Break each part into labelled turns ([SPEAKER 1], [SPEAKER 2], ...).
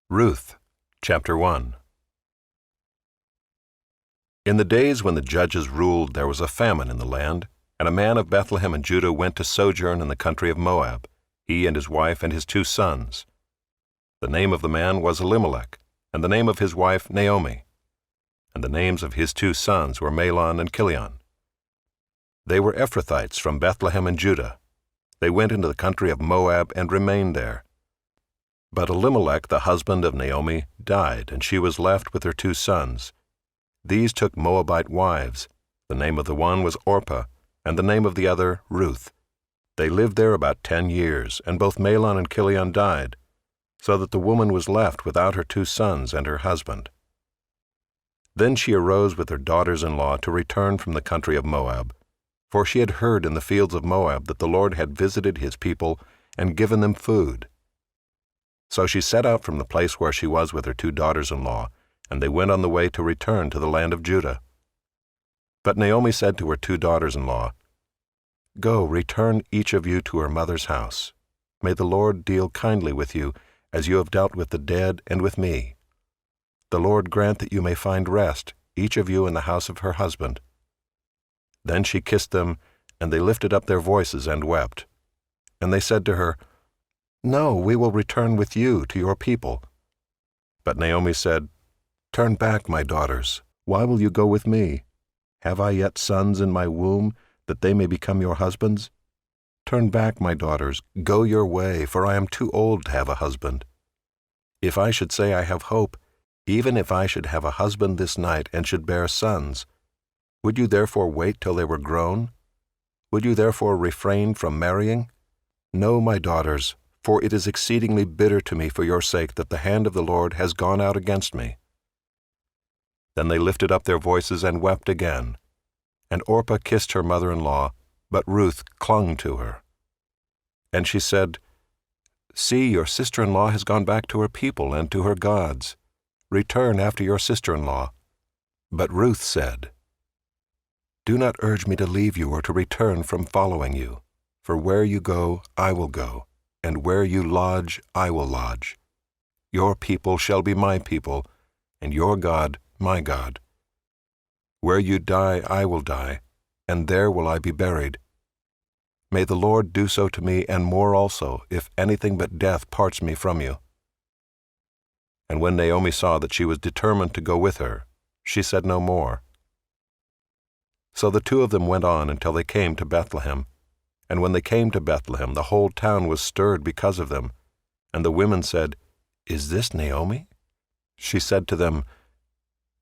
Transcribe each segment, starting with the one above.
[SPEAKER 1] Ruth, chapter 1. In the days when the judges ruled, there was a famine in the land, and a man of Bethlehem in Judah went to sojourn in the country of Moab, he and his wife and his 2 sons. The name of the man was Elimelech, and the name of his wife Naomi, and the names of his 2 sons were Mahlon and Chilion. They were Ephrathites from Bethlehem in Judah. They went into the country of Moab and remained there. But Elimelech, the husband of Naomi, died, and she was left with her 2 sons. These took Moabite wives. The name of the one was Orpah, and the name of the other Ruth. They lived there about 10 years, and both Mahlon and Chilion died, so that the woman was left without her 2 sons and her husband. Then she arose with her daughters-in-law to return from the country of Moab, for she had heard in the fields of Moab that the Lord had visited his people and given them food. So she set out from the place where she was with her 2 daughters-in-law, and they went on the way to return to the land of Judah. But Naomi said to her 2 daughters-in-law, "Go, return each of you to her mother's house. May the Lord deal kindly with you, as you have dealt with the dead and with me. The Lord grant that you may find rest, each of you in the house of her husband." Then she kissed them, and they lifted up their voices and wept. And they said to her, "No, we will return with you to your people." But Naomi said, "Turn back, my daughters. Why will you go with me? Have I yet sons in my womb, that they may become your husbands? Turn back, my daughters, go your way, for I am too old to have a husband. If I should say I have hope, even if I should have a husband this night and should bear sons, would you therefore wait till they were grown? Would you therefore refrain from marrying? No, my daughters, for it is exceedingly bitter to me for your sake that the hand of the Lord has gone out against me." Then they lifted up their voices and wept again. And Orpah kissed her mother-in-law, but Ruth clung to her. And she said, "See, your sister-in-law has gone back to her people and to her gods. Return after your sister-in-law." But Ruth said, "Do not urge me to leave you or to return from following you, for where you go, I will go, and where you lodge, I will lodge. Your people shall be my people, and your God my God. Where you die, I will die, and there will I be buried. May the Lord do so to me, and more also, if anything but death parts me from you." And when Naomi saw that she was determined to go with her, she said no more. So the 2 of them went on until they came to Bethlehem. And when they came to Bethlehem, the whole town was stirred because of them. And the women said, "Is this Naomi?" She said to them,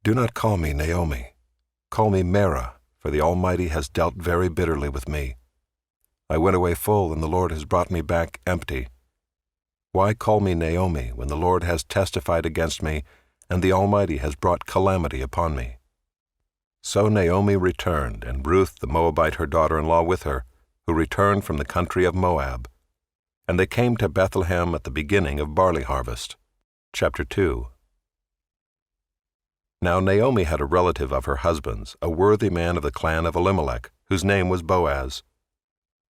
[SPEAKER 1] "Do not call me Naomi. Call me Mara, for the Almighty has dealt very bitterly with me. I went away full, and the Lord has brought me back empty. Why call me Naomi, when the Lord has testified against me, and the Almighty has brought calamity upon me?" So Naomi returned, and Ruth the Moabite her daughter-in-law with her, who returned from the country of Moab. And they came to Bethlehem at the beginning of barley harvest. Chapter 2. Now Naomi had a relative of her husband's, a worthy man of the clan of Elimelech, whose name was Boaz.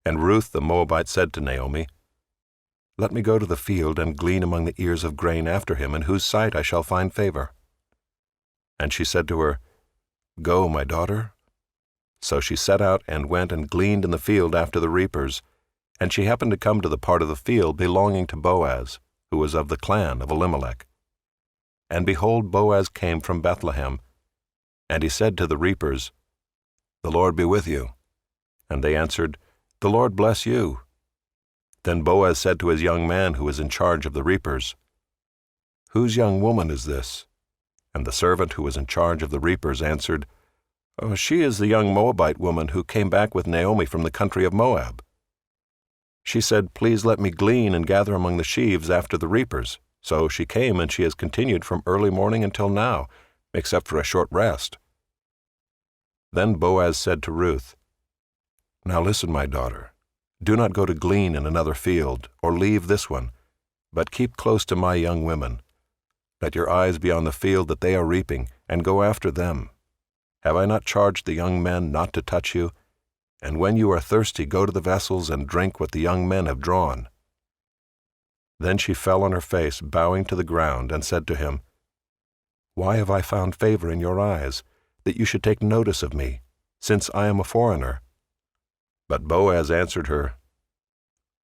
[SPEAKER 1] And Ruth the Moabite said to Naomi, "Let me go to the field and glean among the ears of grain after him, in whose sight I shall find favor." And she said to her, "Go, my daughter." So she set out and went and gleaned in the field after the reapers, and she happened to come to the part of the field belonging to Boaz, who was of the clan of Elimelech. And behold, Boaz came from Bethlehem, and he said to the reapers, "The Lord be with you." And they answered, "The Lord bless you." Then Boaz said to his young man who was in charge of the reapers, "Whose young woman is this?" And the servant who was in charge of the reapers answered, "Oh, she is the young Moabite woman who came back with Naomi from the country of Moab. She said, 'Please let me glean and gather among the sheaves after the reapers.' So she came, and she has continued from early morning until now, except for a short rest." Then Boaz said to Ruth, "Now listen, my daughter. Do not go to glean in another field, or leave this one, but keep close to my young women. Let your eyes be on the field that they are reaping, and go after them. Have I not charged the young men not to touch you? And when you are thirsty, go to the vessels and drink what the young men have drawn." Then she fell on her face, bowing to the ground, and said to him, "Why have I found favor in your eyes, that you should take notice of me, since I am a foreigner?" But Boaz answered her,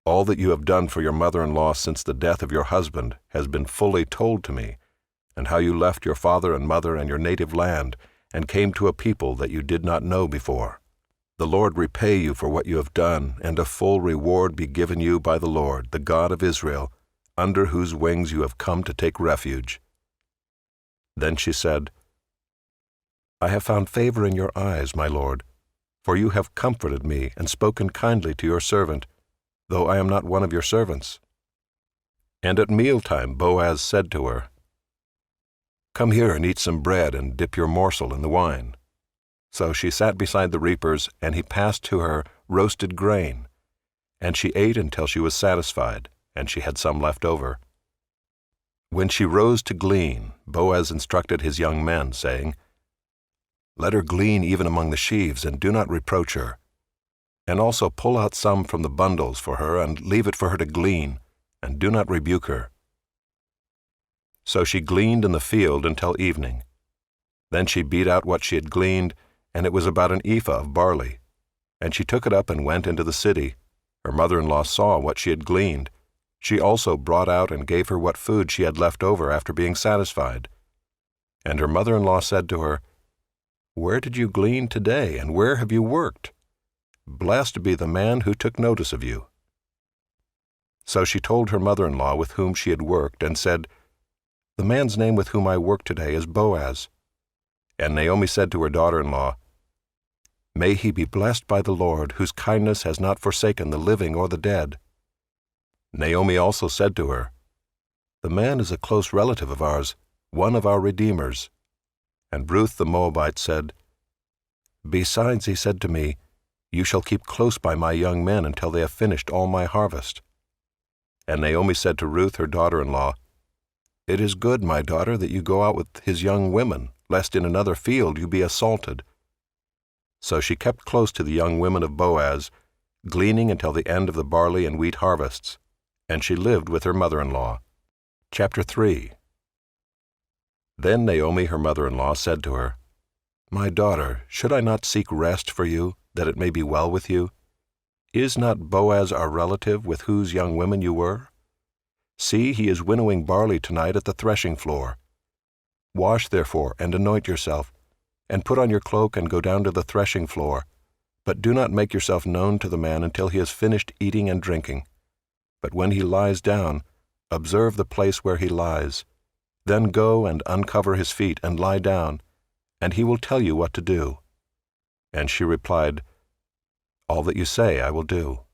[SPEAKER 1] "All that you have done for your mother-in-law since the death of your husband has been fully told to me, and how you left your father and mother and your native land, and came to a people that you did not know before. The Lord repay you for what you have done, and a full reward be given you by the Lord, the God of Israel, under whose wings you have come to take refuge." Then she said, "I have found favor in your eyes, my lord, for you have comforted me and spoken kindly to your servant, though I am not one of your servants." And at mealtime Boaz said to her, "Come here and eat some bread and dip your morsel in the wine." So she sat beside the reapers, and he passed to her roasted grain, and she ate until she was satisfied, and she had some left over. When she rose to glean, Boaz instructed his young men, saying, "Let her glean even among the sheaves, and do not reproach her. And also pull out some from the bundles for her, and leave it for her to glean, and do not rebuke her." So she gleaned in the field until evening. Then she beat out what she had gleaned, and it was about an ephah of barley. And she took it up and went into the city. Her mother-in-law saw what she had gleaned. She also brought out and gave her what food she had left over after being satisfied. And her mother-in-law said to her, "Where did you glean today, and where have you worked? Blessed be the man who took notice of you." So she told her mother-in-law with whom she had worked, and said, "The man's name with whom I work today is Boaz." And Naomi said to her daughter-in-law, "May he be blessed by the Lord, whose kindness has not forsaken the living or the dead." Naomi also said to her, "The man is a close relative of ours, one of our redeemers." And Ruth the Moabite said, "Besides, he said to me, 'You shall keep close by my young men until they have finished all my harvest.'" And Naomi said to Ruth her daughter-in-law, "It is good, my daughter, that you go out with his young women, lest in another field you be assaulted." So she kept close to the young women of Boaz, gleaning until the end of the barley and wheat harvests, and she lived with her mother-in-law. Chapter 3. Then Naomi her mother-in-law said to her, "My daughter, should I not seek rest for you, that it may be well with you? Is not Boaz our relative, with whose young women you were? See, he is winnowing barley tonight at the threshing floor. Wash, therefore, and anoint yourself, and put on your cloak and go down to the threshing floor, but do not make yourself known to the man until he has finished eating and drinking. But when he lies down, observe the place where he lies. Then go and uncover his feet and lie down, and he will tell you what to do." And she replied, "All that you say I will do."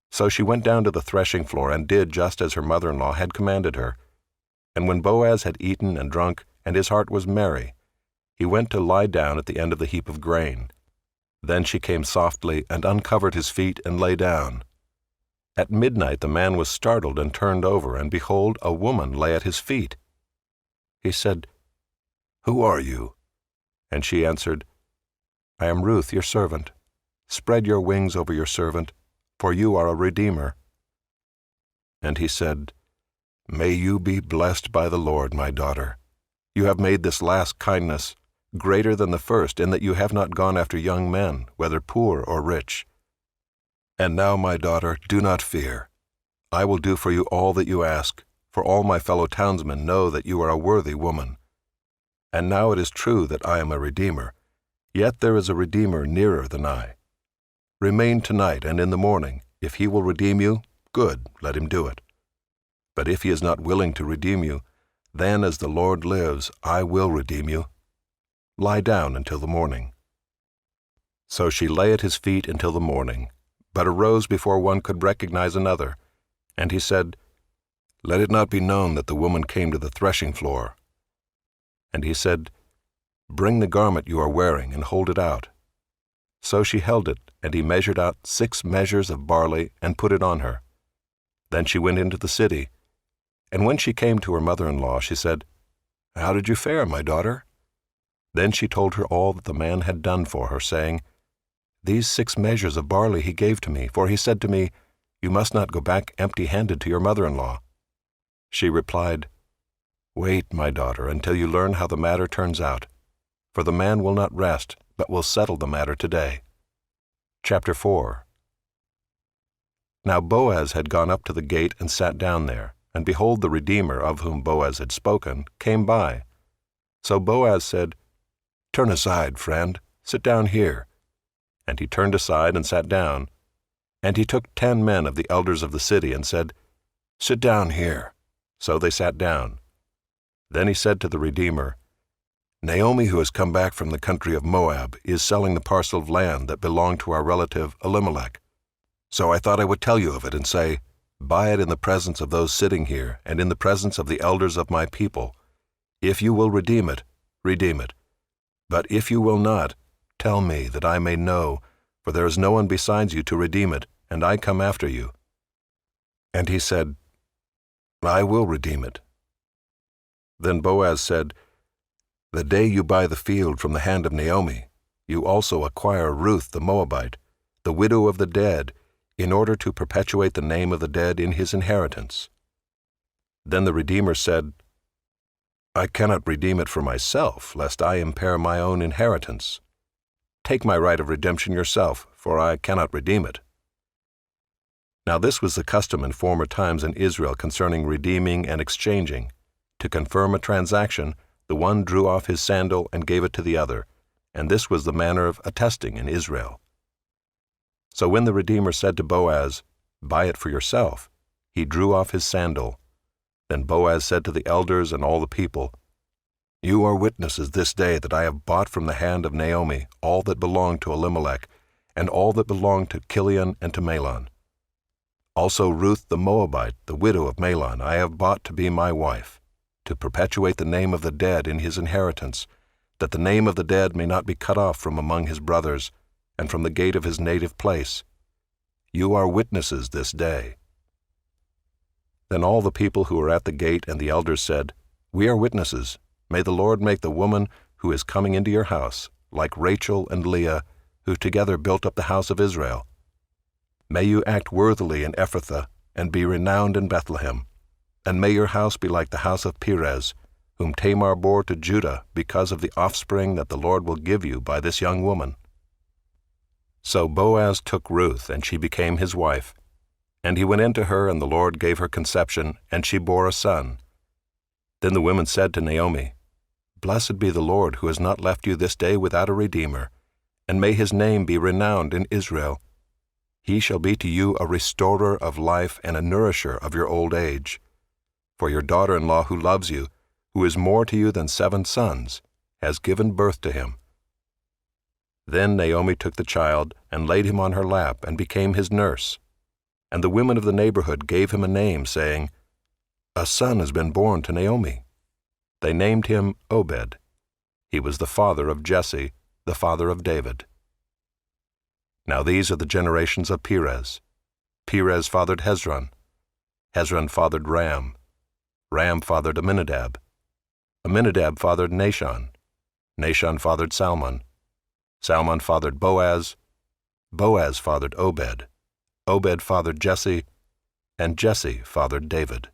[SPEAKER 1] So she went down to the threshing floor and did just as her mother-in-law had commanded her. And when Boaz had eaten and drunk, and his heart was merry, he went to lie down at the end of the heap of grain. Then she came softly and uncovered his feet and lay down. At midnight the man was startled and turned over, and behold, a woman lay at his feet. He said, "Who are you?" And she answered, "I am Ruth, your servant. Spread your wings over your servant, for you are a redeemer." And he said, "May you be blessed by the Lord, my daughter. You have made this last kindness greater than the first, in that you have not gone after young men, whether poor or rich. And now, my daughter, do not fear. I will do for you all that you ask, for all my fellow townsmen know that you are a worthy woman. And now it is true that I am a redeemer, yet there is a redeemer nearer than I. Remain tonight, and in the morning, if he will redeem you, good, let him do it. But if he is not willing to redeem you, then as the Lord lives, I will redeem you. Lie down until the morning." So she lay at his feet until the morning, but arose before one could recognize another. And he said, "Let it not be known that the woman came to the threshing floor." And he said, "Bring the garment you are wearing and hold it out." So she held it, and he measured out 6 measures of barley and put it on her. Then she went into the city. And when she came to her mother-in-law, she said, "How did you fare, my daughter?" Then she told her all that the man had done for her, saying, "These 6 measures of barley he gave to me, for he said to me, you must not go back empty-handed to your mother-in-law." She replied, "Wait, my daughter, until you learn how the matter turns out, for the man will not rest, but will settle the matter today." Chapter 4. Now Boaz had gone up to the gate and sat down there, and behold, the Redeemer, of whom Boaz had spoken, came by. So Boaz said, "Turn aside, friend, sit down here." And he turned aside and sat down. And he took 10 men of the elders of the city and said, "Sit down here." So they sat down. Then he said to the Redeemer, "Naomi, who has come back from the country of Moab, is selling the parcel of land that belonged to our relative Elimelech. So I thought I would tell you of it and say, buy it in the presence of those sitting here and in the presence of the elders of my people. If you will redeem it, redeem it. But if you will not, tell me, that I may know, for there is no one besides you to redeem it, and I come after you." And he said, "I will redeem it." Then Boaz said, "The day you buy the field from the hand of Naomi, you also acquire Ruth the Moabite, the widow of the dead, in order to perpetuate the name of the dead in his inheritance." Then the Redeemer said, "I cannot redeem it for myself, lest I impair my own inheritance. Take my right of redemption yourself, for I cannot redeem it." Now this was the custom in former times in Israel concerning redeeming and exchanging. To confirm a transaction, the one drew off his sandal and gave it to the other, and this was the manner of attesting in Israel. So when the Redeemer said to Boaz, "Buy it for yourself," he drew off his sandal. Then Boaz said to the elders and all the people, "You are witnesses this day that I have bought from the hand of Naomi all that belonged to Elimelech, and all that belonged to Chilion and to Mahlon. Also Ruth the Moabite, the widow of Mahlon, I have bought to be my wife, to perpetuate the name of the dead in his inheritance, that the name of the dead may not be cut off from among his brothers, and from the gate of his native place. You are witnesses this day." Then all the people who were at the gate and the elders said, "We are witnesses. May the Lord make the woman who is coming into your house, like Rachel and Leah, who together built up the house of Israel. May you act worthily in Ephrathah, and be renowned in Bethlehem. And may your house be like the house of Perez, whom Tamar bore to Judah because of the offspring that the Lord will give you by this young woman." So Boaz took Ruth, and she became his wife. And he went into her, and the Lord gave her conception, and she bore a son. Then the women said to Naomi, "Blessed be the Lord, who has not left you this day without a redeemer, and may his name be renowned in Israel. He shall be to you a restorer of life and a nourisher of your old age. For your daughter-in-law who loves you, who is more to you than 7 sons, has given birth to him." Then Naomi took the child and laid him on her lap and became his nurse. And the women of the neighborhood gave him a name, saying, "A son has been born to Naomi." They named him Obed. He was the father of Jesse, the father of David. Now these are the generations of Perez. Perez fathered Hezron. Hezron fathered Ram. Ram fathered Amminadab. Amminadab fathered Nahshon. Nahshon fathered Salmon. Salmon fathered Boaz. Boaz fathered Obed. Obed fathered Jesse. And Jesse fathered David.